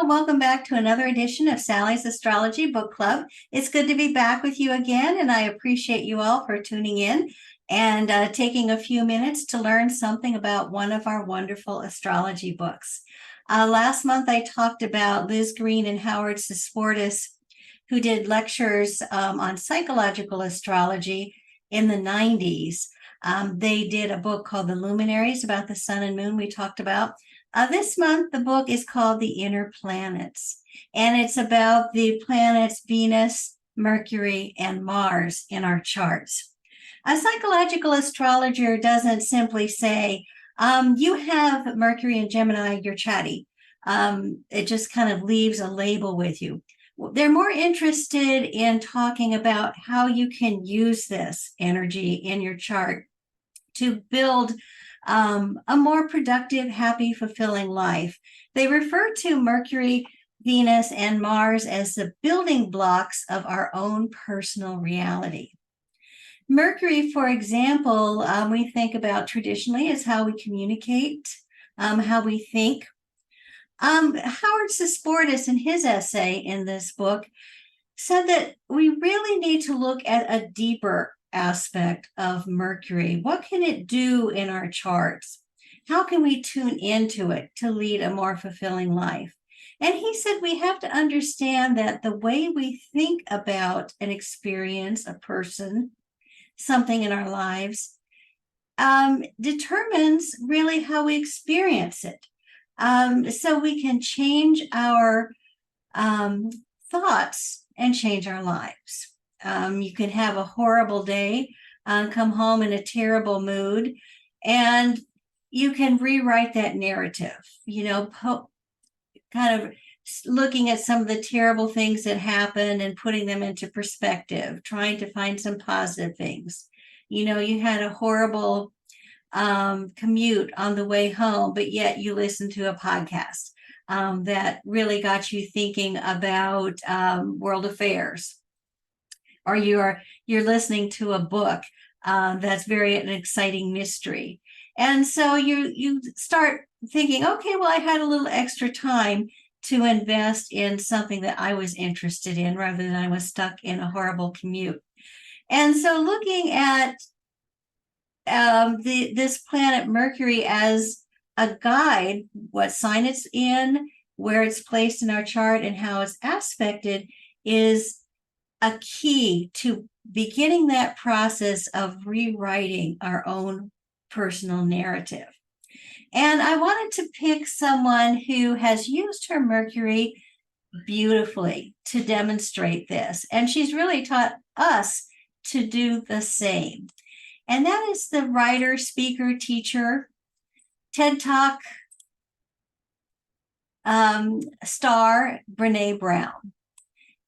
Hello, welcome back to another edition of Sally's Astrology Book Club. It's good to be back with you again, and I appreciate you all for tuning in and taking a few minutes to learn something about one of our wonderful astrology books. Last month, I talked about Liz Greene and Howard Sasportas, who did lectures on psychological astrology in the 90s. They did a book called The Luminaries about the sun and moon we talked about. This month, the book is called The Inner Planets, and it's about the planets Venus, Mercury, and Mars in our charts. A psychological astrologer doesn't simply say, you have Mercury and Gemini, you're chatty. It just kind of leaves a label with you. They're more interested in talking about how you can use this energy in your chart to build a more productive, happy, fulfilling life. They refer to Mercury, Venus, and Mars as the building blocks of our own personal reality. Mercury, for example, we think about traditionally as how we communicate, how we think. Howard Sasportas, in his essay in this book, said that we really need to look at a deeper aspect of Mercury. What can it do in our charts? How can we tune into it to lead a more fulfilling life? And he said we have to understand that the way we think about an experience, a person, something in our lives, determines really how we experience it. So we can change our thoughts and change our lives. You can have a horrible day, come home in a terrible mood, and you can rewrite that narrative, kind of looking at some of the terrible things that happened and putting them into perspective, trying to find some positive things. You had a horrible commute on the way home, but yet you listened to a podcast that really got you thinking about world affairs. Or you're listening to a book that's very an exciting mystery. And so you start thinking, okay, well, I had a little extra time to invest in something that I was interested in rather than I was stuck in a horrible commute. And so looking at this planet Mercury as a guide, what sign it's in, where it's placed in our chart, and how it's aspected is a key to beginning that process of rewriting our own personal narrative. And I wanted to pick someone who has used her Mercury beautifully to demonstrate this. And she's really taught us to do the same. And that is the writer, speaker, teacher, TED Talk star, Brené Brown.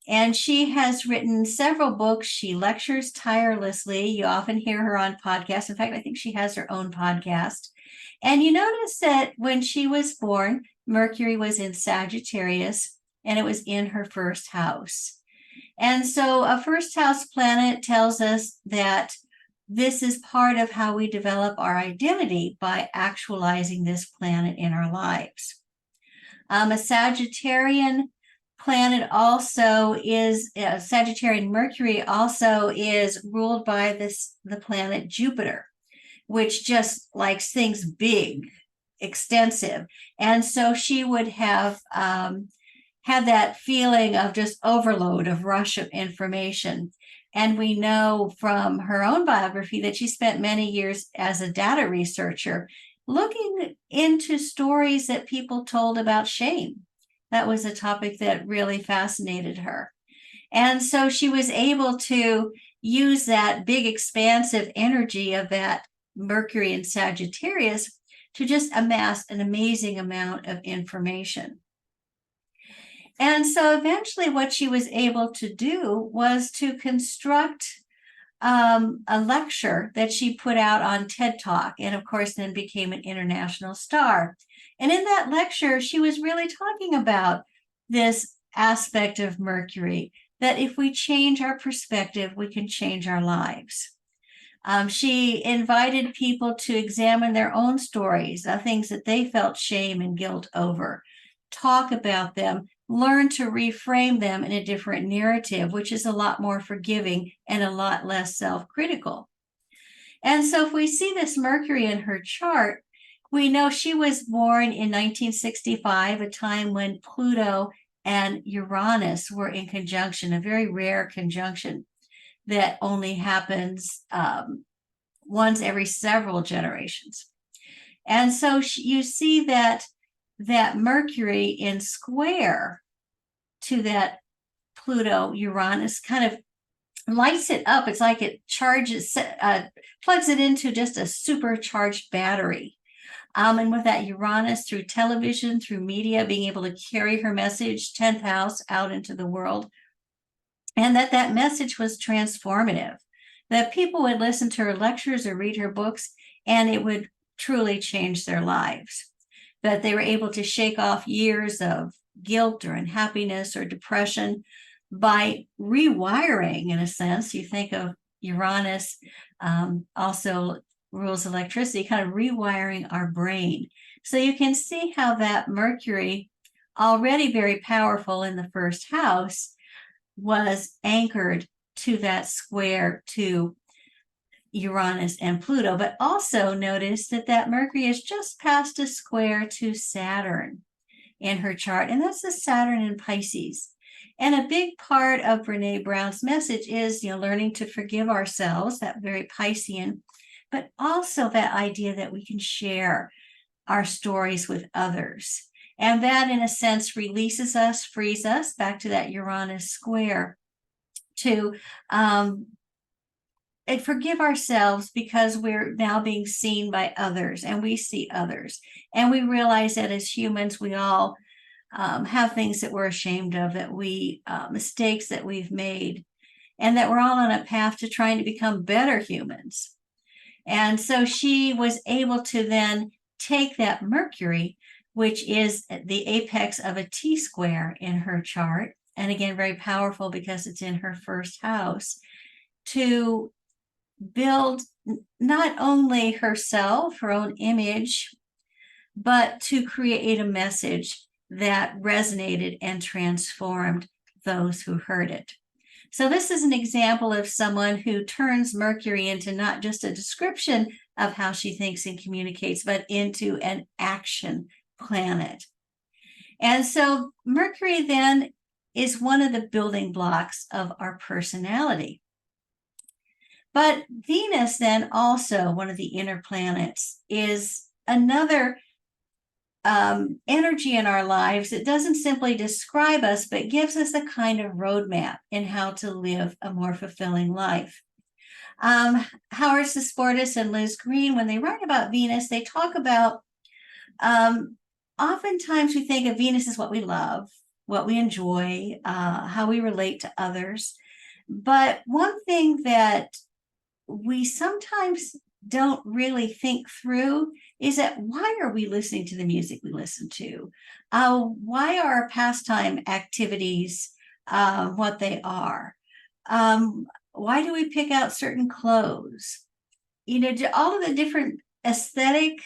And she has written several books. She lectures tirelessly. You often hear her on podcasts. In fact, I think she has her own podcast. And you notice that when she was born, Mercury was in Sagittarius, and it was in her first house. And so a first house planet tells us that this is part of how we develop our identity by actualizing this planet in our lives. A Sagittarian planet also is, Sagittarian Mercury also is ruled by the planet Jupiter, which just likes things big, extensive. And so she would have had that feeling of just overload, of rush of information. And we know from her own biography that she spent many years as a data researcher looking into stories that people told about shame. That was a topic that really fascinated her. And so she was able to use that big expansive energy of that Mercury in Sagittarius to just amass an amazing amount of information. And so eventually what she was able to do was to construct a lecture that she put out on TED Talk, and of course then became an international star. And in that lecture, she was really talking about this aspect of Mercury, that if we change our perspective, we can change our lives. She invited people to examine their own stories, things that they felt shame and guilt over, talk about them, learn to reframe them in a different narrative, which is a lot more forgiving and a lot less self-critical. And so if we see this Mercury in her chart, we know she was born in 1965, a time when Pluto and Uranus were in conjunction, a very rare conjunction that only happens once every several generations. And so you see that Mercury in square to that Pluto Uranus kind of lights it up. It's like it charges, plugs it into just a supercharged battery. And with that Uranus, through television, through media, being able to carry her message, 10th house, out into the world. And that message was transformative, that people would listen to her lectures or read her books, and it would truly change their lives. That they were able to shake off years of guilt or unhappiness or depression by rewiring, in a sense. You think of Uranus also rules electricity, kind of rewiring our brain. So you can see how that Mercury, already very powerful in the first house, was anchored to that square to Uranus and Pluto. But also notice that Mercury is just past a square to Saturn in her chart, and that's the Saturn in Pisces. And a big part of Brené Brown's message is, learning to forgive ourselves, that very Piscean, but also that idea that we can share our stories with others. And that, in a sense, releases us, frees us, back to that Uranus square, to and forgive ourselves, because we're now being seen by others, and we see others. And we realize that as humans, we all have things that we're ashamed of, that we mistakes that we've made, and that we're all on a path to trying to become better humans. And so she was able to then take that Mercury, which is the apex of a T-square in her chart, and again, very powerful because it's in her first house, to build not only herself, her own image, but to create a message that resonated and transformed those who heard it. So this is an example of someone who turns Mercury into not just a description of how she thinks and communicates, but into an action planet. And so Mercury then is one of the building blocks of our personality. But Venus then, also one of the inner planets, is another energy in our lives that doesn't simply describe us, but gives us a kind of roadmap in how to live a more fulfilling life. Howard Sasportas and Liz Greene, when they write about Venus, they talk about, oftentimes we think of Venus as what we love, what we enjoy, how we relate to others. But one thing that we sometimes don't really think through is that, why are we listening to the music we listen to? Why are our pastime activities what they are? Why do we pick out certain clothes? All of the different aesthetic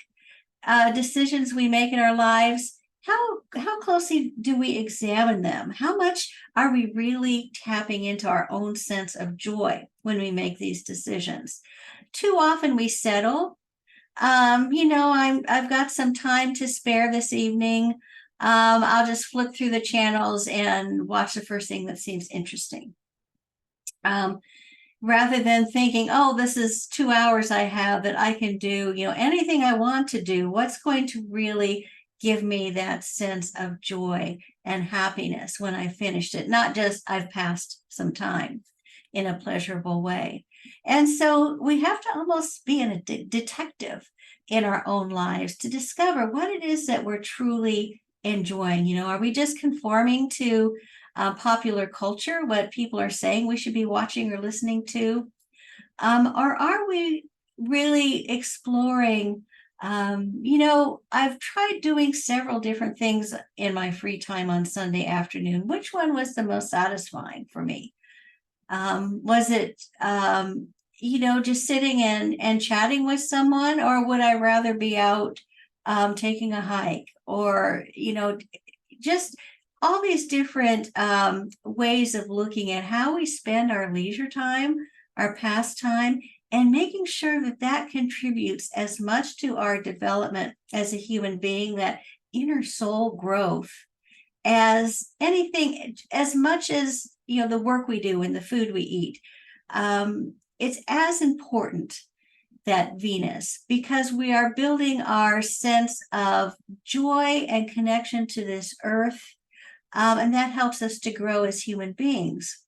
decisions we make in our lives, how closely do we examine them? How much are we really tapping into our own sense of joy when we make these decisions? Too often we settle. I've got some time to spare this evening. I'll just flip through the channels and watch the first thing that seems interesting. Rather than thinking, oh, this is 2 hours I have that I can do, anything I want to do. What's going to really give me that sense of joy and happiness when I finished it? Not just I've passed some time in a pleasurable way. And so we have to almost be a detective in our own lives to discover what it is that we're truly enjoying. Are we just conforming to popular culture, what people are saying we should be watching or listening to? Or are we really exploring? I've tried doing several different things in my free time on Sunday afternoon. Which one was the most satisfying for me? Was it, just sitting and chatting with someone, or would I rather be out taking a hike, or, just all these different ways of looking at how we spend our leisure time, our pastime, and making sure that that contributes as much to our development as a human being, that inner soul growth, as anything, as much as, the work we do and the food we eat. It's as important, that Venus, because we are building our sense of joy and connection to this earth. And that helps us to grow as human beings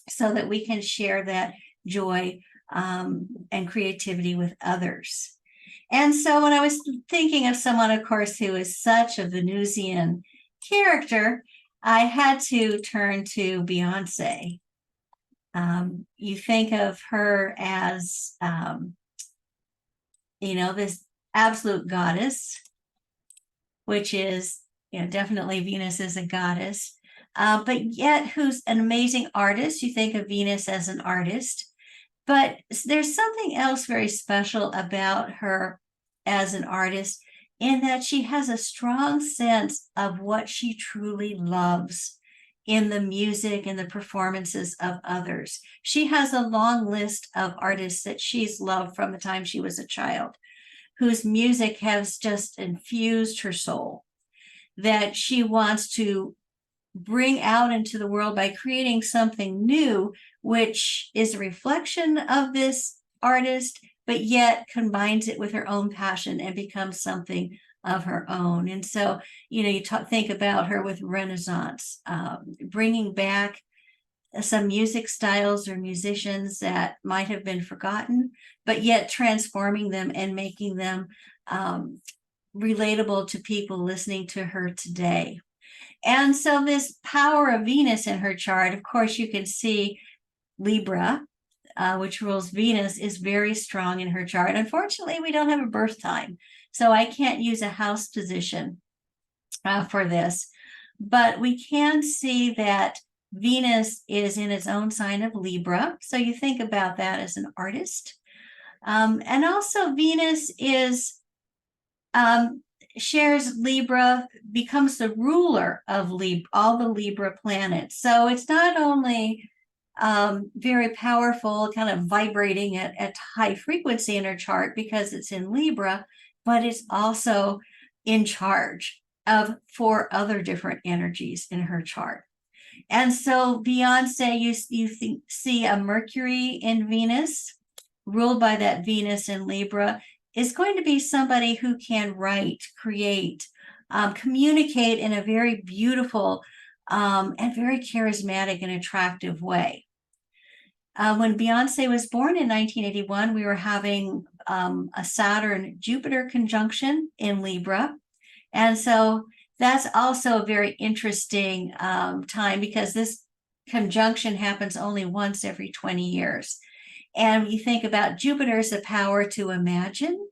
so that we can share that joy and creativity with others. And so when I was thinking of someone, of course, who is such a Venusian character, I had to turn to Beyoncé. You think of her as, this absolute goddess, which is, definitely Venus is a goddess, but yet who's an amazing artist. You think of Venus as an artist, but there's something else very special about her as an artist, in that she has a strong sense of what she truly loves in the music and the performances of others. She has a long list of artists that she's loved from the time she was a child, whose music has just infused her soul, that she wants to bring out into the world by creating something new, which is a reflection of this artist, but yet combines it with her own passion and becomes something of her own. And so, you think about her with Renaissance, bringing back some music styles or musicians that might have been forgotten, but yet transforming them and making them relatable to people listening to her today. And so this power of Venus in her chart, of course, you can see Libra, which rules Venus, is very strong in her chart. Unfortunately, we don't have a birth time, so I can't use a house position for this. But we can see that Venus is in its own sign of Libra. So you think about that as an artist. And also Venus is shares Libra, becomes the ruler of Libra, all the Libra planets. So it's not only very powerful, kind of vibrating at high frequency in her chart because it's in Libra, but it's also in charge of 4 other different energies in her chart. And so Beyoncé, you see a Mercury in Venus, ruled by that Venus in Libra, is going to be somebody who can write, create, communicate in a very beautiful and very charismatic and attractive way. When Beyoncé was born in 1981, we were having a Saturn-Jupiter conjunction in Libra. And so that's also a very interesting time, because this conjunction happens only once every 20 years. And you think about Jupiter as the power to imagine,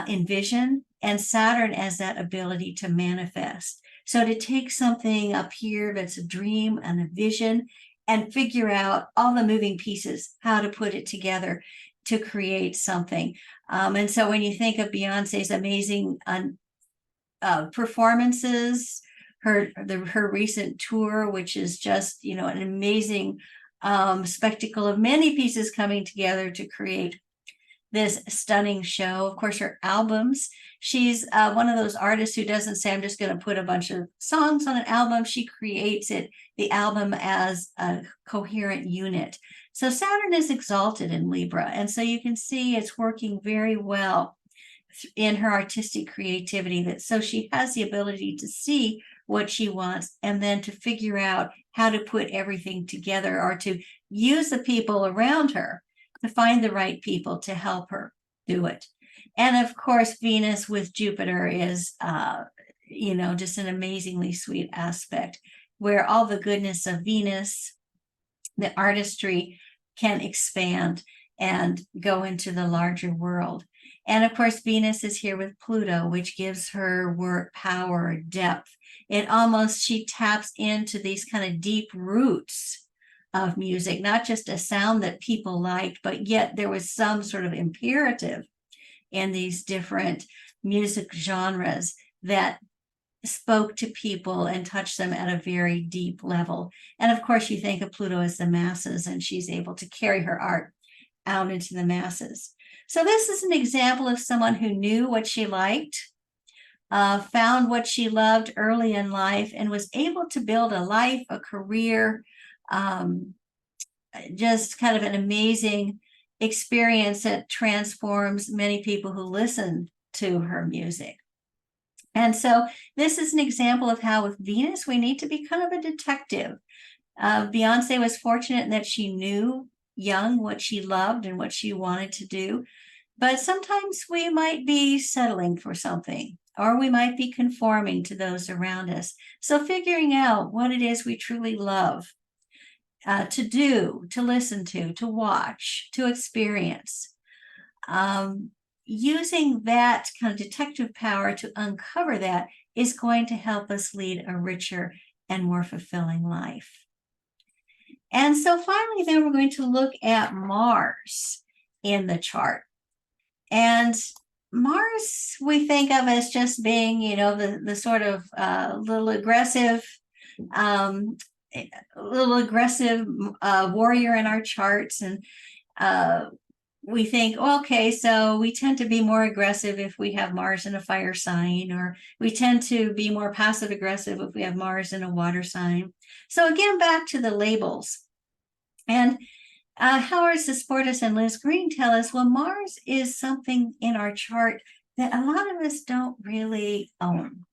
envision, and Saturn as that ability to manifest. So to take something up here that's a dream and a vision and figure out all the moving pieces, how to put it together to create something. And so when you think of Beyonce's amazing performances, her recent tour, which is just, an amazing spectacle of many pieces coming together to create this stunning show. Of course, her albums. She's one of those artists who doesn't say, I'm just going to put a bunch of songs on an album. She creates the album as a coherent unit. So Saturn is exalted in Libra. And so you can see it's working very well in her artistic creativity. So she has the ability to see what she wants and then to figure out how to put everything together, or to use the people around her to find the right people to help her do it. And of course, Venus with Jupiter is, just an amazingly sweet aspect, where all the goodness of Venus, the artistry, can expand and go into the larger world. And of course, Venus is here with Pluto, which gives her work power, depth. She taps into these kind of deep roots of music, not just a sound that people liked, but yet there was some sort of imperative in these different music genres that spoke to people and touched them at a very deep level. And of course, you think of Pluto as the masses, and she's able to carry her art out into the masses. So this is an example of someone who knew what she liked, found what she loved early in life, and was able to build a life, a career, just kind of an amazing experience that transforms many people who listen to her music. And so this is an example of how with Venus, we need to be kind of a detective. Beyoncé was fortunate in that she knew young what she loved and what she wanted to do. But sometimes we might be settling for something, or we might be conforming to those around us. So figuring out what it is we truly love to do, to listen to watch, to experience. Using that kind of detective power to uncover that is going to help us lead a richer and more fulfilling life. And so finally, then we're going to look at Mars in the chart. And Mars, we think of as just being, the sort of little aggressive warrior in our charts. And we think, okay, so we tend to be more aggressive if we have Mars in a fire sign, or we tend to be more passive aggressive if we have Mars in a water sign. So again, back to the labels. And Howard Sasportas and Liz Greene tell us, well, Mars is something in our chart that a lot of us don't really own.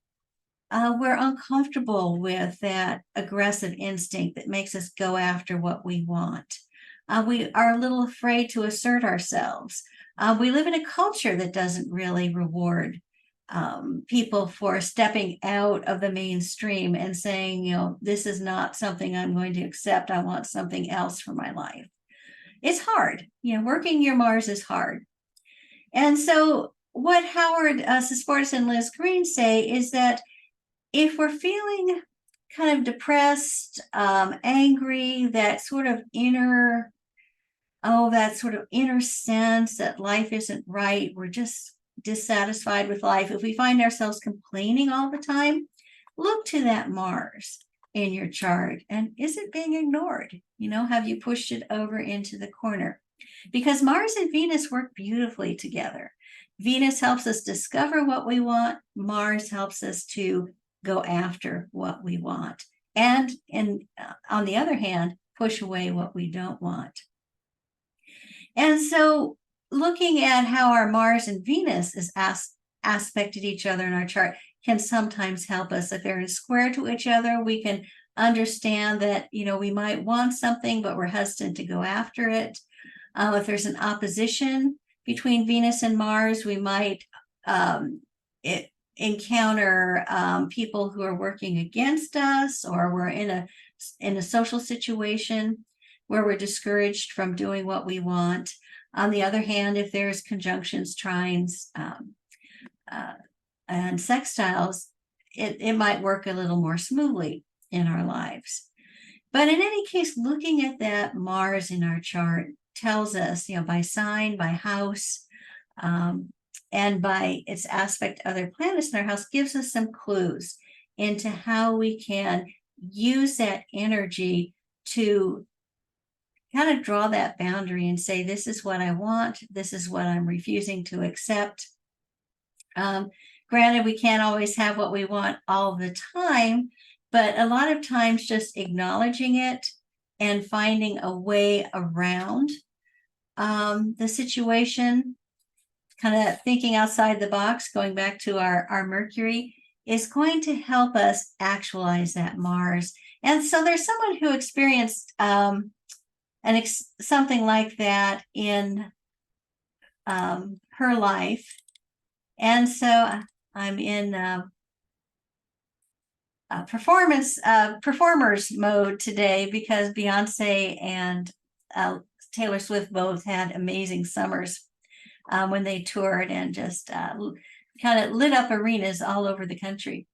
We're uncomfortable with that aggressive instinct that makes us go after what we want. We are a little afraid to assert ourselves. We live in a culture that doesn't really reward people for stepping out of the mainstream and saying, this is not something I'm going to accept. I want something else for my life. It's hard. Working your Mars is hard. And so what Howard Sasportas and Liz Greene say is that if we're feeling kind of depressed, angry, that sort of inner sense that life isn't right, we're just dissatisfied with life. If we find ourselves complaining all the time, look to that Mars in your chart. And is it being ignored? Have you pushed it over into the corner? Because Mars and Venus work beautifully together. Venus helps us discover what we want. Mars helps us to go after what we want. And on the other hand, push away what we don't want. And so looking at how our Mars and Venus is aspected each other in our chart can sometimes help us. If they're in square to each other, we can understand that, we might want something, but we're hesitant to go after it. If there's an opposition between Venus and Mars, we might encounter people who are working against us, or we're in a social situation where we're discouraged from doing what we want. On the other hand, if there's conjunctions, trines, and sextiles, it might work a little more smoothly in our lives. But in any case, looking at that Mars in our chart tells us, by sign, by house, and by its aspect to other planets in our house, gives us some clues into how we can use that energy to kind of draw that boundary and say, this is what I want, this is what I'm refusing to accept. Granted, we can't always have what we want all the time, but a lot of times just acknowledging it and finding a way around the situation, kind of thinking outside the box, going back to our Mercury, is going to help us actualize that Mars. And so there's someone who experienced something like that in her life. And so I'm in performers mode today, because Beyoncé and Taylor Swift both had amazing summers when they toured, and just kind of lit up arenas all over the country.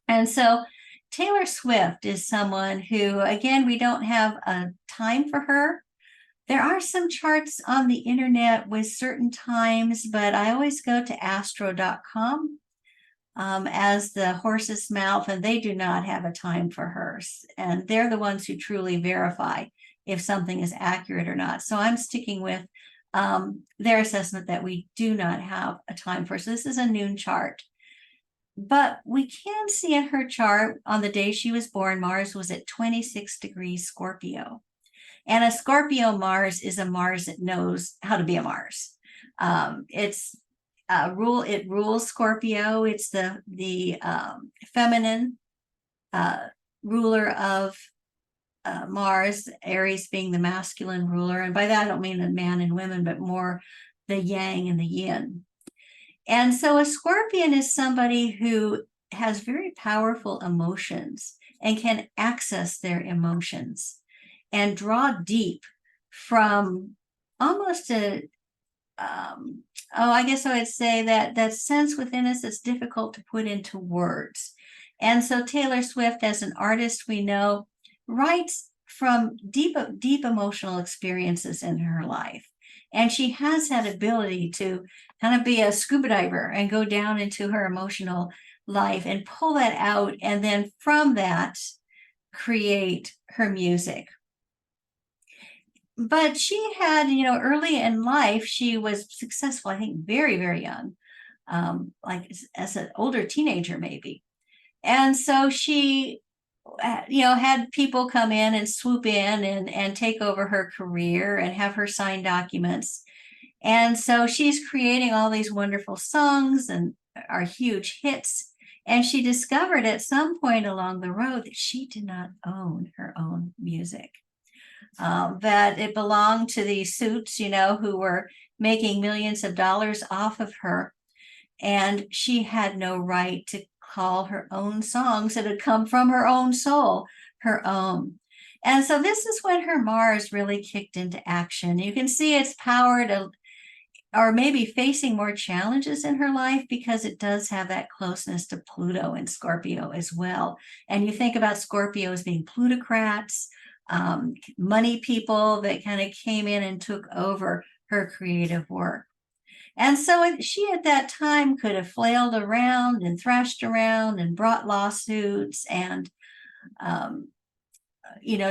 And so Taylor Swift is someone who, again, we don't have a time for her. There are some charts on the internet with certain times, but I always go to astro.com as the horse's mouth, and they do not have a time for her. And they're the ones who truly verify if something is accurate or not. So I'm sticking with their assessment that we do not have a time for. So this is a noon chart. But we can see in her chart on the day she was born, Mars was at 26 degrees Scorpio. And a Scorpio Mars is a Mars that knows how to be a Mars. It rules Scorpio. It's the feminine ruler of Mars, Aries being the masculine ruler. And by that, I don't mean the man and women, but more the yang and the yin. And so a Scorpion is somebody who has very powerful emotions and can access their emotions and draw deep from almost I guess I would say that sense within us that's difficult to put into words. And so Taylor Swift, as an artist, we know, writes from deep emotional experiences in her life. And she has that ability to kind of be a scuba diver and go down into her emotional life and pull that out. And then from that, create her music. But she had, early in life, she was successful, I think, very, very young, like as an older teenager, maybe. And so she, had people come in and swoop in and take over her career and have her sign documents. And so she's creating all these wonderful songs and are huge hits. And she discovered at some point along the road that she did not own her own music. That it belonged to these suits, who were making millions of dollars off of her. And she had no right to call her own songs that had come from her own soul, her own. And so this is when her Mars really kicked into action. You can see its power to, or maybe facing more challenges in her life, because it does have that closeness to Pluto and Scorpio as well. And you think about Scorpio as being plutocrats, money people that kind of came in and took over her creative work. And so she at that time could have flailed around and thrashed around and brought lawsuits and,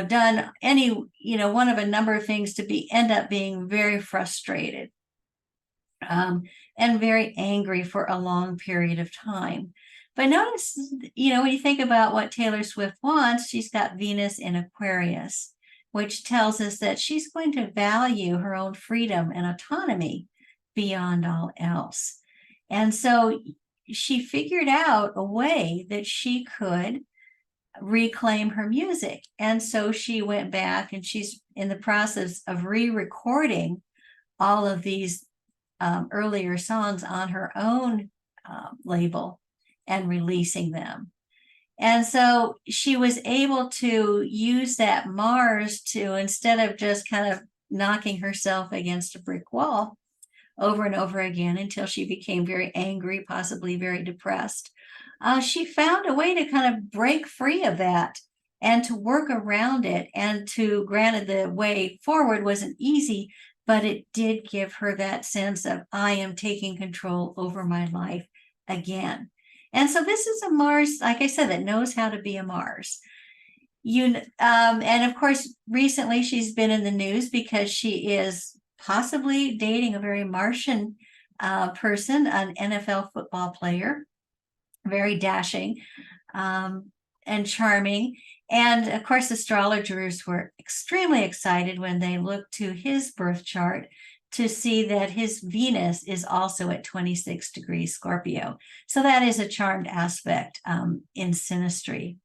done any, one of a number of things to end up being very frustrated and very angry for a long period of time. But notice, when you think about what Taylor Swift wants, she's got Venus in Aquarius, which tells us that she's going to value her own freedom and autonomy beyond all else. And so she figured out a way that she could reclaim her music. And so she went back and she's in the process of re-recording all of these earlier songs on her own label and releasing them. And so she was able to use that Mars to, instead of just kind of knocking herself against a brick wall over and over again until she became very angry, possibly very depressed, she found a way to kind of break free of that and to work around it. And granted, the way forward wasn't easy, but it did give her that sense of, I am taking control over my life again. And so this is a Mars, like I said, that knows how to be a Mars. And of course, recently she's been in the news because she is possibly dating a very Martian person, an NFL football player, very dashing and charming. And of course, astrologers were extremely excited when they looked to his birth chart to see that his Venus is also at 26 degrees Scorpio. So that is a charmed aspect in synastry.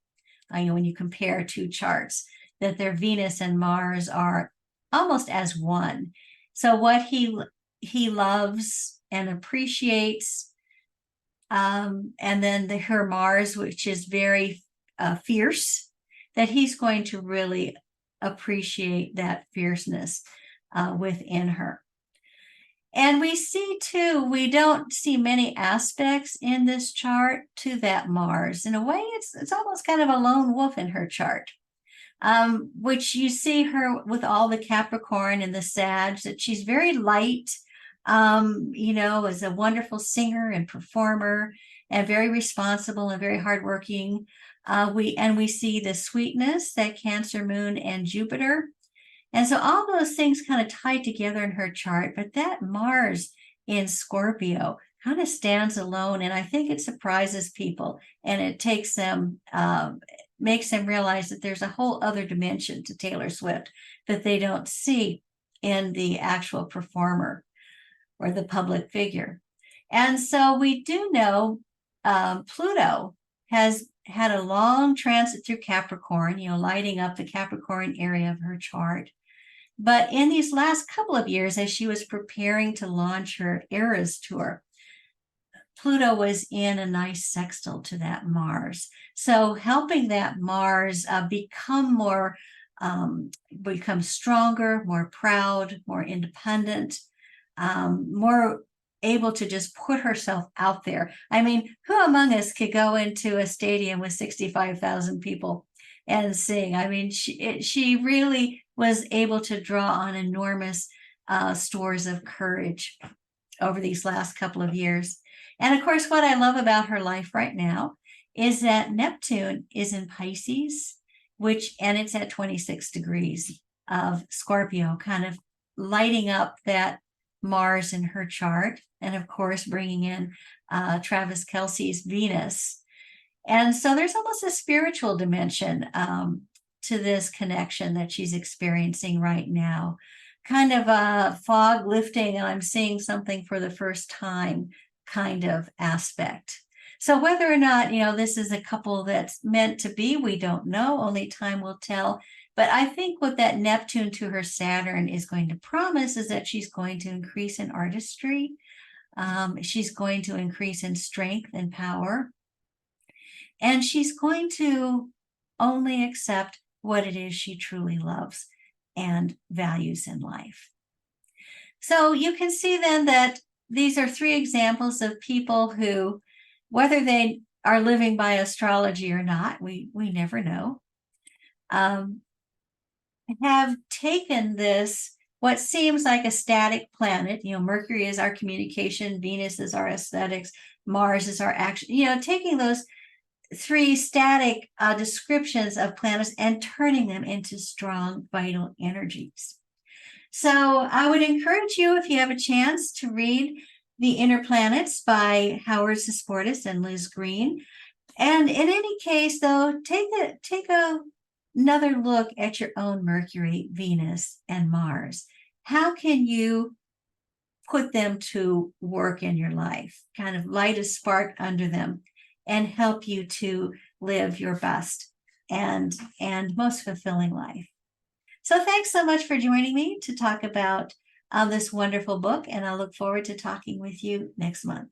When you compare two charts, that their Venus and Mars are almost as one. So what he loves and appreciates, and then her Mars, which is very fierce, that he's going to really appreciate that fierceness within her. And we see too, we don't see many aspects in this chart to that Mars. In a way, it's almost kind of a lone wolf in her chart, which you see her with all the Capricorn and the Sag, that she's very light, is a wonderful singer and performer. and very responsible and very hardworking. We see the sweetness that Cancer moon and Jupiter. And so all those things kind of tie together in her chart, but that Mars in Scorpio kind of stands alone. And I think it surprises people, and it takes them, makes them realize that there's a whole other dimension to Taylor Swift that they don't see in the actual performer or the public figure. And so we do know Pluto has had a long transit through Capricorn, lighting up the Capricorn area of her chart. But in these last couple of years, as she was preparing to launch her Eras tour, Pluto was in a nice sextile to that Mars. So helping that Mars become stronger, more proud, more independent, more able to just put herself out there. I mean, who among us could go into a stadium with 65,000 people and sing? I mean, she really was able to draw on enormous stores of courage over these last couple of years. And of course, what I love about her life right now is that Neptune is in Pisces, and it's at 26 degrees of Scorpio, kind of lighting up that Mars in her chart, and of course, bringing in Travis Kelce's Venus. And so there's almost a spiritual dimension to this connection that she's experiencing right now. Kind of a fog lifting, and I'm seeing something for the first time kind of aspect. So whether or not, this is a couple that's meant to be, we don't know. Only time will tell. But I think what that Neptune to her Saturn is going to promise is that she's going to increase in artistry. She's going to increase in strength and power. And she's going to only accept what it is she truly loves and values in life. So you can see then that these are three examples of people who, whether they are living by astrology or not, we never know, have taken this, what seems like a static planet, Mercury is our communication, Venus is our aesthetics, Mars is our action, taking those three static descriptions of planets and turning them into strong, vital energies. So I would encourage you, if you have a chance, to read The Inner Planets by Howard Sasportas and Liz Greene. And in any case, though, take another look at your own Mercury, Venus, and Mars. How can you put them to work in your life, kind of light a spark under them, and help you to live your best and most fulfilling life? So thanks so much for joining me to talk about this wonderful book, and I'll look forward to talking with you next month.